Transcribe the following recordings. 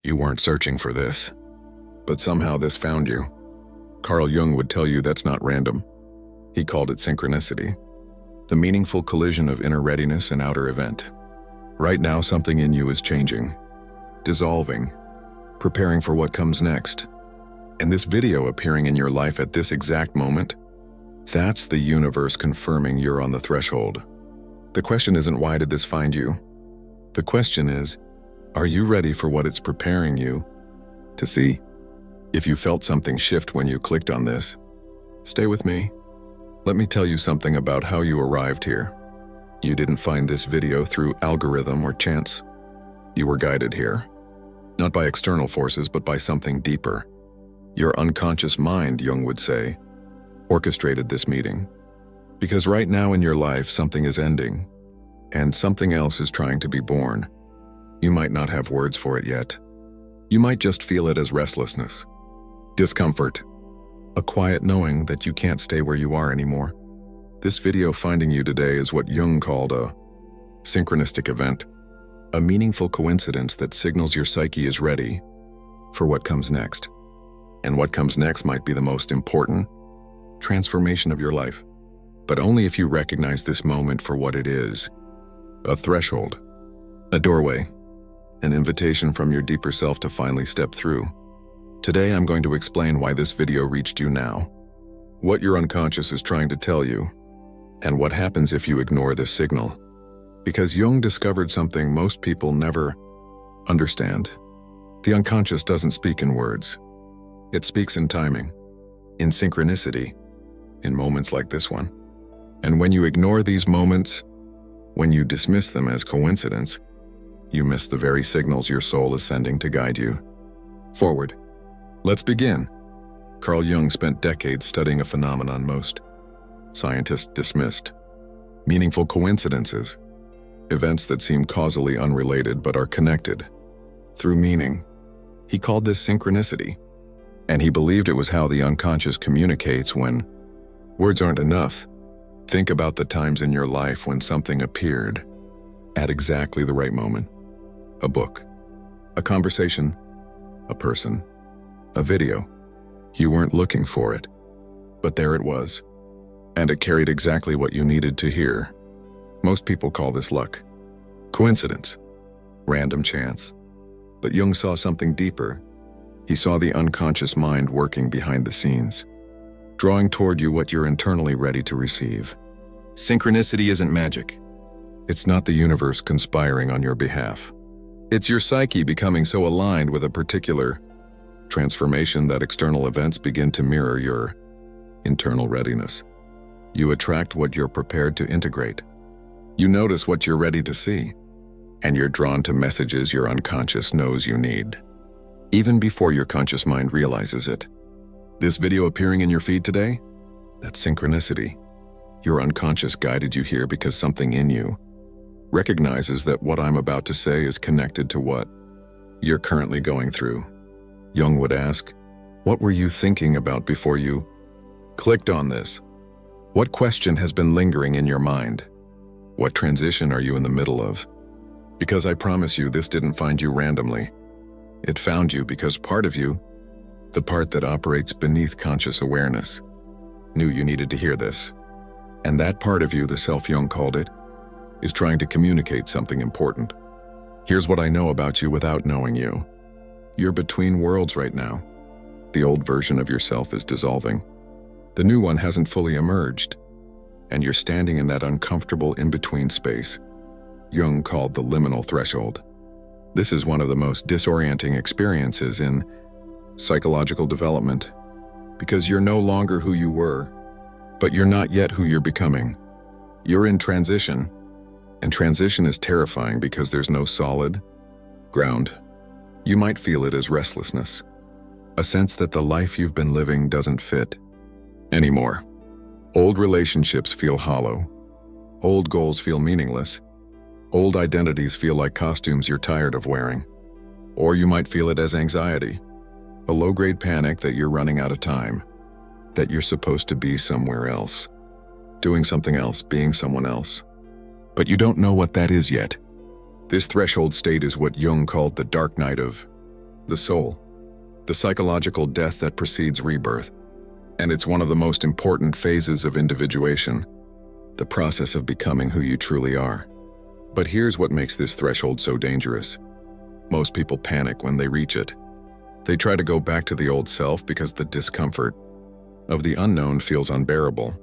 You weren't searching for this, but somehow this found you. Carl Jung would tell you that's not random. He called it synchronicity, the meaningful collision of inner readiness and outer event. Right now, something in you is changing, dissolving, preparing for what comes next. And this video appearing in your life at this exact moment, that's the universe confirming you're on the threshold. The question isn't, why did this find you? The question is, are you ready for what it's preparing you to see? If you felt something shift when you clicked on this, stay with me. Let me tell you something about how you arrived here. You didn't find this video through algorithm or chance. You were guided here, not by external forces, but by something deeper. Your unconscious mind, Jung would say, orchestrated this meeting. Because right now in your life, something is ending, and something else is trying to be born. You might not have words for it yet. You might just feel it as restlessness, discomfort, a quiet knowing that you can't stay where you are anymore. This video finding you today is what Jung called a synchronistic event, a meaningful coincidence that signals your psyche is ready for what comes next. And what comes next might be the most important transformation of your life, but only if you recognize this moment for what it is: a threshold, a doorway, an invitation from your deeper self to finally step through. Today I'm going to explain why this video reached you now, what your unconscious is trying to tell you, and what happens if you ignore this signal. Because Jung discovered something most people never understand. The unconscious doesn't speak in words. It speaks in timing, in synchronicity, in moments like this one. And when you ignore these moments, when you dismiss them as coincidence, you miss the very signals your soul is sending to guide you forward. Let's begin. Carl Jung spent decades studying a phenomenon most scientists dismissed: meaningful coincidences, events that seem causally unrelated but are connected through meaning. He called this synchronicity, and he believed it was how the unconscious communicates when words aren't enough. Think about the times in your life when something appeared at exactly the right moment. A book, a conversation, a person, a video. You weren't looking for it, but there it was, and it carried exactly what you needed to hear. Most people call this luck, coincidence, random chance. But Jung saw something deeper. He saw the unconscious mind working behind the scenes, drawing toward you what you're internally ready to receive. Synchronicity isn't magic. It's not the universe conspiring on your behalf. It's your psyche becoming so aligned with a particular transformation that external events begin to mirror your internal readiness. You attract what you're prepared to integrate. You notice what you're ready to see, and you're drawn to messages your unconscious knows you need, even before your conscious mind realizes it. This video appearing in your feed today? That's synchronicity. Your unconscious guided you here because something in you recognizes that what I'm about to say is connected to what you're currently going through. Jung would ask, what were you thinking about before you clicked on this? What question has been lingering in your mind? What transition are you in the middle of? Because I promise you, this didn't find you randomly. It found you because part of you, the part that operates beneath conscious awareness, knew you needed to hear this. And that part of you, the self Jung called it, is trying to communicate something important. Here's what I know about you without knowing you. You're between worlds right now. The old version of yourself is dissolving. The new one hasn't fully emerged, and you're standing in that uncomfortable in-between space Jung called the liminal threshold. This is one of the most disorienting experiences in psychological development, because you're no longer who you were, but you're not yet who you're becoming. You're in transition, and transition is terrifying because there's no solid ground. You might feel it as restlessness, a sense that the life you've been living doesn't fit anymore. Old relationships feel hollow. Old goals feel meaningless. Old identities feel like costumes you're tired of wearing. Or you might feel it as anxiety, a low-grade panic that you're running out of time, that you're supposed to be somewhere else, doing something else, being someone else. But you don't know what that is yet. This threshold state is what Jung called the dark night of the soul, the psychological death that precedes rebirth. And it's one of the most important phases of individuation, the process of becoming who you truly are. But here's what makes this threshold so dangerous. Most people panic when they reach it. They try to go back to the old self because the discomfort of the unknown feels unbearable.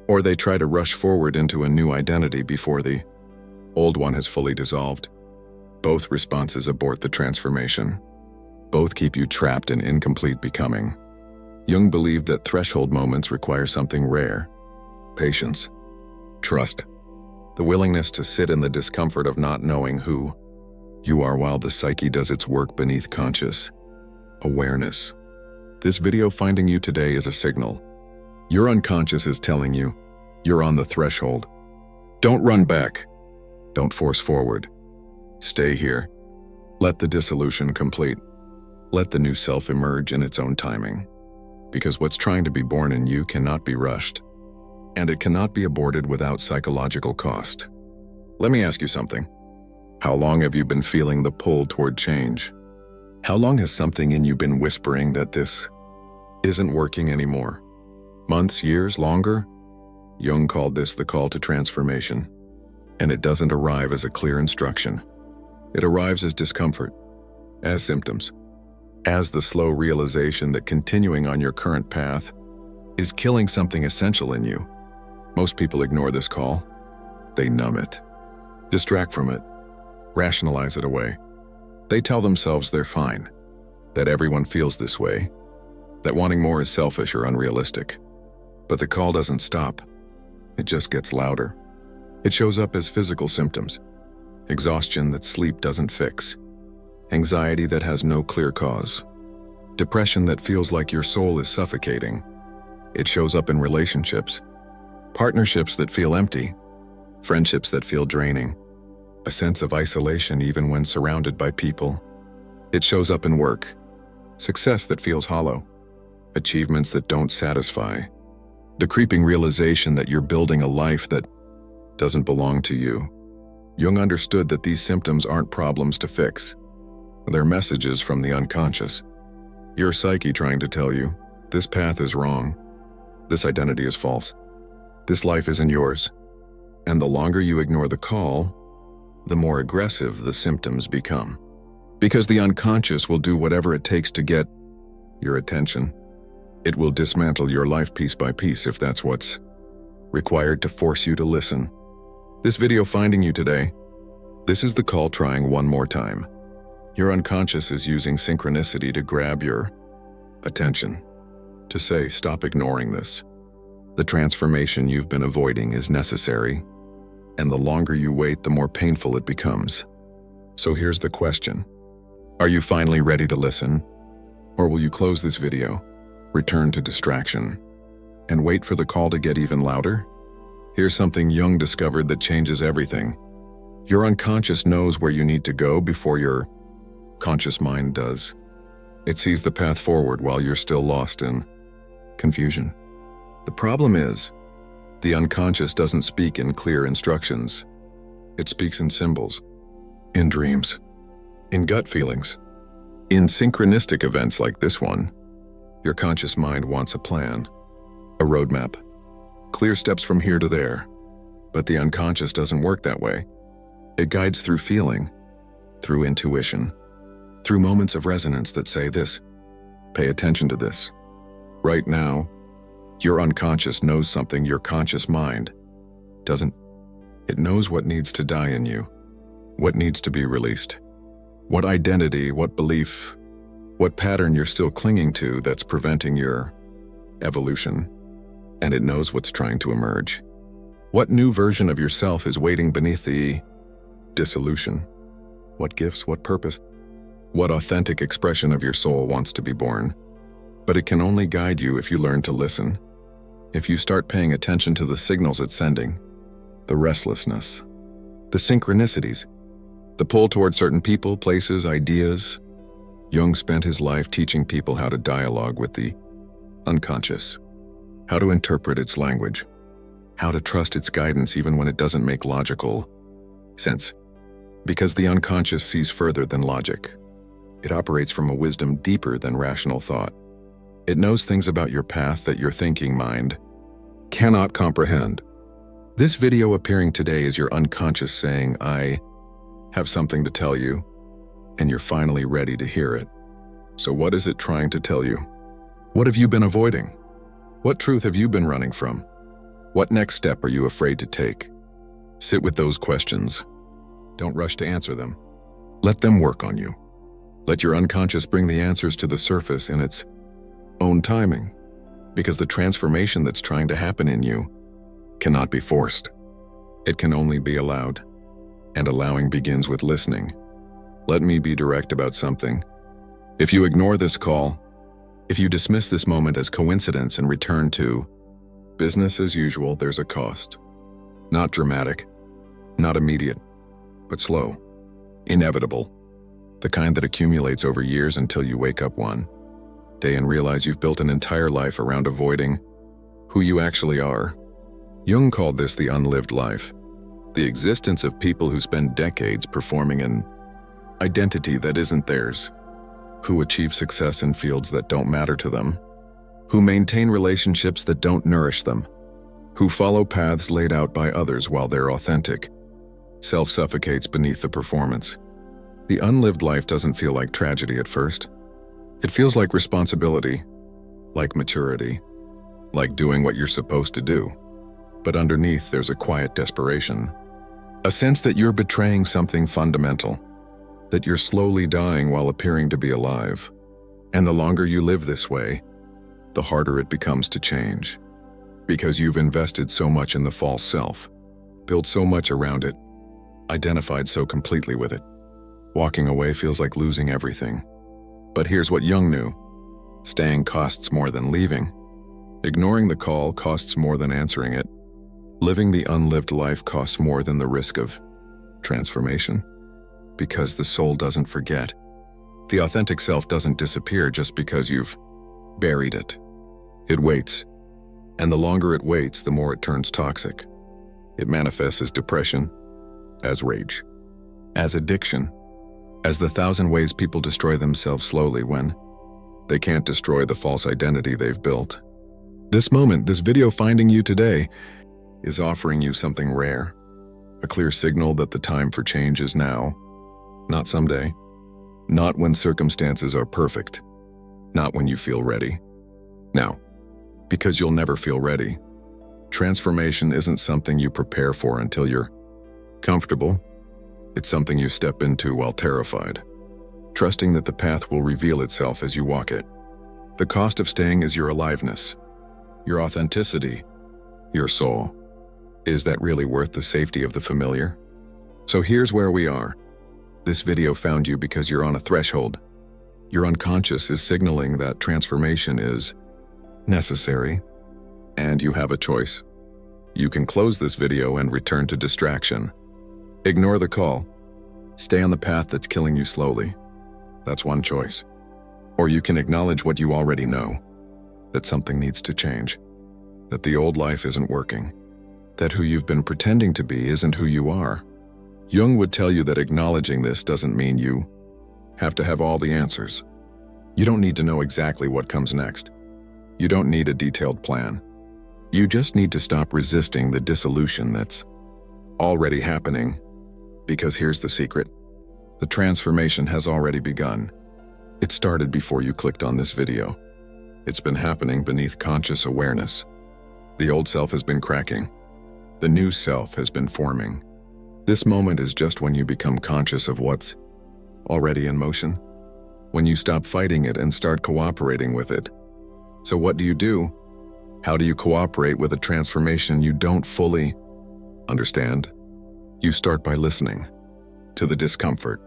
Or they try to rush forward into a new identity before the old one has fully dissolved. Both responses abort the transformation. Both keep you trapped in incomplete becoming. Jung believed that threshold moments require something rare: patience, trust, the willingness to sit in the discomfort of not knowing who you are while the psyche does its work beneath conscious awareness. This video finding you today is a signal. Your unconscious is telling you you're on the threshold. Don't run back. Don't force forward. Stay here. Let the dissolution complete. Let the new self emerge in its own timing. Because what's trying to be born in you cannot be rushed. And it cannot be aborted without psychological cost. Let me ask you something. How long have you been feeling the pull toward change? How long has something in you been whispering that this isn't working anymore? Months, years, longer? Jung called this the call to transformation. And it doesn't arrive as a clear instruction. It arrives as discomfort, as symptoms, as the slow realization that continuing on your current path is killing something essential in you. Most people ignore this call. They numb it, distract from it, rationalize it away. They tell themselves they're fine, that everyone feels this way, that wanting more is selfish or unrealistic. But the call doesn't stop. It just gets louder. It shows up as physical symptoms: exhaustion that sleep doesn't fix, anxiety that has no clear cause, depression that feels like your soul is suffocating. It shows up in relationships, partnerships that feel empty, friendships that feel draining, a sense of isolation even when surrounded by people. It shows up in work, success that feels hollow, achievements that don't satisfy, the creeping realization that you're building a life that doesn't belong to you. Jung understood that these symptoms aren't problems to fix. They're messages from the unconscious. Your psyche trying to tell you, this path is wrong, this identity is false, this life isn't yours. And the longer you ignore the call, the more aggressive the symptoms become. Because the unconscious will do whatever it takes to get your attention. It will dismantle your life piece by piece if that's what's required to force you to listen. This video finding you today, this is the call trying one more time. Your unconscious is using synchronicity to grab your attention, to say, stop ignoring this. The transformation you've been avoiding is necessary, and the longer you wait, the more painful it becomes. So here's the question. Are you finally ready to listen? Or will you close this video, return to distraction, and wait for the call to get even louder? Here's something Jung discovered that changes everything. Your unconscious knows where you need to go before your conscious mind does. It sees the path forward while you're still lost in confusion. The problem is, the unconscious doesn't speak in clear instructions. It speaks in symbols, in dreams, in gut feelings. In synchronistic events like this one, your conscious mind wants a plan, a roadmap, clear steps from here to there. But the unconscious doesn't work that way. It guides through feeling, through intuition, through moments of resonance that say this, pay attention to this. Right now, your unconscious knows something your conscious mind doesn't. It knows what needs to die in you, what needs to be released, what identity, what belief, what pattern you're still clinging to that's preventing your evolution. And it knows what's trying to emerge. What new version of yourself is waiting beneath the dissolution? What gifts, what purpose, what authentic expression of your soul wants to be born? But it can only guide you if you learn to listen. If you start paying attention to the signals it's sending, the restlessness, the synchronicities, the pull toward certain people, places, ideas. Jung spent his life teaching people how to dialogue with the unconscious, how to interpret its language, how to trust its guidance even when it doesn't make logical sense. Because the unconscious sees further than logic. It operates from a wisdom deeper than rational thought. It knows things about your path that your thinking mind cannot comprehend. This video appearing today is your unconscious saying, I have something to tell you, and you're finally ready to hear it. So what is it trying to tell you? What have you been avoiding? What truth have you been running from? What next step are you afraid to take? Sit with those questions. Don't rush to answer them. Let them work on you. Let your unconscious bring the answers to the surface in its own timing, because the transformation that's trying to happen in you cannot be forced. It can only be allowed, and allowing begins with listening. Let me be direct about something. If you ignore this call, if you dismiss this moment as coincidence and return to business as usual, there's a cost. Not dramatic, not immediate, but slow, inevitable. The kind that accumulates over years until you wake up one day and realize you've built an entire life around avoiding who you actually are. Jung called this the unlived life, the existence of people who spend decades performing an identity that isn't theirs, who achieve success in fields that don't matter to them, who maintain relationships that don't nourish them, who follow paths laid out by others while their authentic self suffocates beneath the performance. The unlived life doesn't feel like tragedy at first. It feels like responsibility, like maturity, like doing what you're supposed to do. But underneath, there's a quiet desperation, a sense that you're betraying something fundamental, that you're slowly dying while appearing to be alive. And the longer you live this way, the harder it becomes to change, because you've invested so much in the false self, built so much around it, identified so completely with it. Walking away feels like losing everything. But here's what Jung knew. Staying costs more than leaving. Ignoring the call costs more than answering it. Living the unlived life costs more than the risk of transformation. Because the soul doesn't forget. The authentic self doesn't disappear just because you've buried it. It waits. And the longer it waits, the more it turns toxic. It manifests as depression, as rage, as addiction, as the 1,000 ways people destroy themselves slowly when they can't destroy the false identity they've built. This moment, this video finding you today, is offering you something rare, a clear signal that the time for change is now, not someday, not when circumstances are perfect, not when you feel ready. Now, because you'll never feel ready. Transformation isn't something you prepare for until you're comfortable. It's something you step into while terrified, trusting that the path will reveal itself as you walk it. The cost of staying is your aliveness, your authenticity, your soul. Is that really worth the safety of the familiar? So here's where we are. This video found you because you're on a threshold. Your unconscious is signaling that transformation is necessary, and you have a choice. You can close this video and return to distraction. Ignore the call. Stay on the path that's killing you slowly. That's one choice. Or you can acknowledge what you already know, that something needs to change, that the old life isn't working, that who you've been pretending to be isn't who you are. Jung would tell you that acknowledging this doesn't mean you have to have all the answers. You don't need to know exactly what comes next. You don't need a detailed plan. You just need to stop resisting the dissolution that's already happening. Because here's the secret. The transformation has already begun. It started before you clicked on this video. It's been happening beneath conscious awareness. The old self has been cracking. The new self has been forming. This moment is just when you become conscious of what's already in motion. When you stop fighting it and start cooperating with it. So what do? How do you cooperate with a transformation you don't fully understand? You start by listening to the discomfort,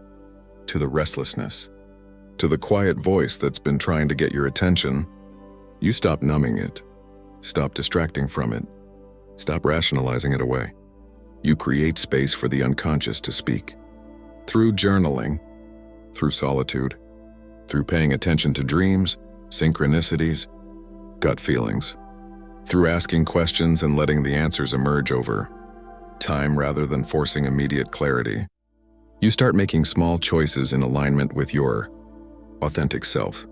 to the restlessness, to the quiet voice that's been trying to get your attention. You stop numbing it, stop distracting from it, stop rationalizing it away. You create space for the unconscious to speak. Through journaling, through solitude, through paying attention to dreams, synchronicities, gut feelings, through asking questions and letting the answers emerge over time rather than forcing immediate clarity. You start making small choices in alignment with your authentic self,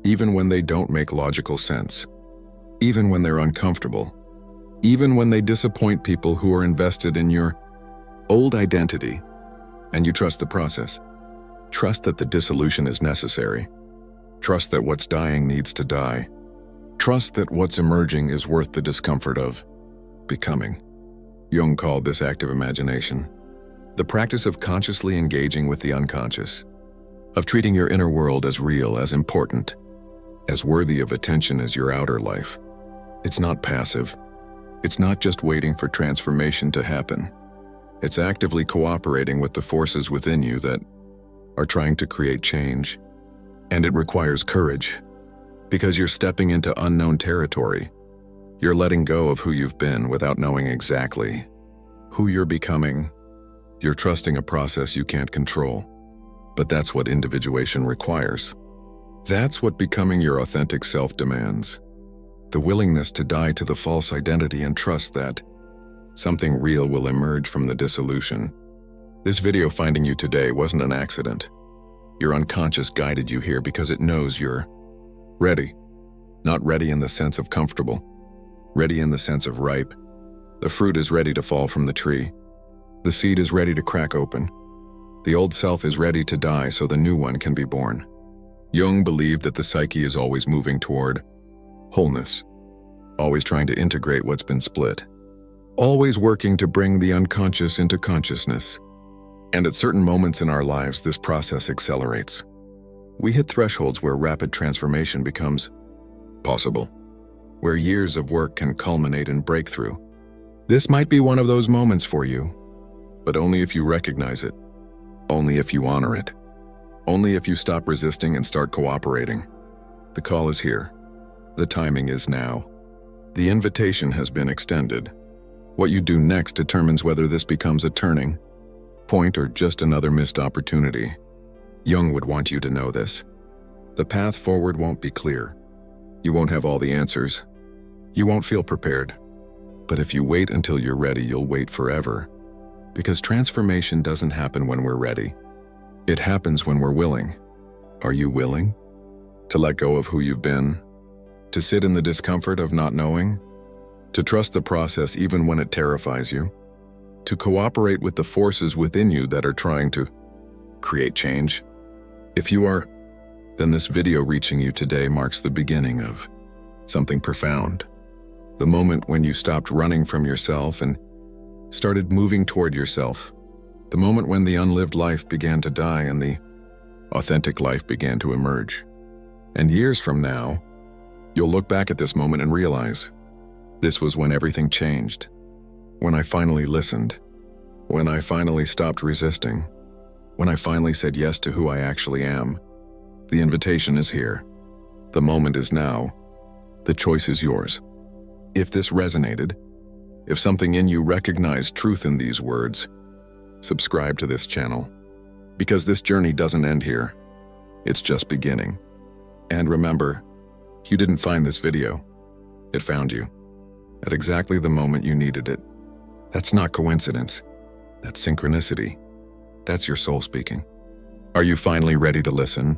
even when they don't make logical sense, even when they're uncomfortable, even when they disappoint people who are invested in your old identity. And you trust the process. Trust that the dissolution is necessary. Trust that what's dying needs to die. Trust that what's emerging is worth the discomfort of becoming. Jung called this active imagination, the practice of consciously engaging with the unconscious, of treating your inner world as real, as important, as worthy of attention as your outer life. It's not passive. It's not just waiting for transformation to happen. It's actively cooperating with the forces within you that are trying to create change. And it requires courage, because you're stepping into unknown territory. You're letting go of who you've been without knowing exactly who you're becoming. You're trusting a process you can't control. But that's what individuation requires. That's what becoming your authentic self demands. The willingness to die to the false identity and trust that something real will emerge from the dissolution. This video finding you today wasn't an accident. Your unconscious guided you here because it knows you're ready. Not ready in the sense of comfortable, ready in the sense of ripe. The fruit is ready to fall from the tree. The seed is ready to crack open. The old self is ready to die so the new one can be born. Jung believed that the psyche is always moving toward wholeness, always trying to integrate what's been split, always working to bring the unconscious into consciousness. And at certain moments in our lives, this process accelerates. We hit thresholds where rapid transformation becomes possible, where years of work can culminate in breakthrough. This might be one of those moments for you, but only if you recognize it, only if you honor it, only if you stop resisting and start cooperating. The call is here. The timing is now. The invitation has been extended. What you do next determines whether this becomes a turning point or just another missed opportunity. Jung would want you to know this. The path forward won't be clear. You won't have all the answers. You won't feel prepared. But if you wait until you're ready, you'll wait forever. Because transformation doesn't happen when we're ready. It happens when we're willing. Are you willing to let go of who you've been? To sit in the discomfort of not knowing? To trust the process even when it terrifies you? To cooperate with the forces within you that are trying to create change? If you are, then this video reaching you today marks the beginning of something profound. The moment when you stopped running from yourself and started moving toward yourself. The moment when the unlived life began to die and the authentic life began to emerge. And years from now, you'll look back at this moment and realize, this was when everything changed. When I finally listened. When I finally stopped resisting. When I finally said yes to who I actually am. The invitation is here. The moment is now. The choice is yours. If this resonated, if something in you recognized truth in these words, subscribe to this channel. Because this journey doesn't end here. It's just beginning. And remember, you didn't find this video. It found you. At exactly the moment you needed it. That's not coincidence. That's synchronicity. That's your soul speaking. Are you finally ready to listen?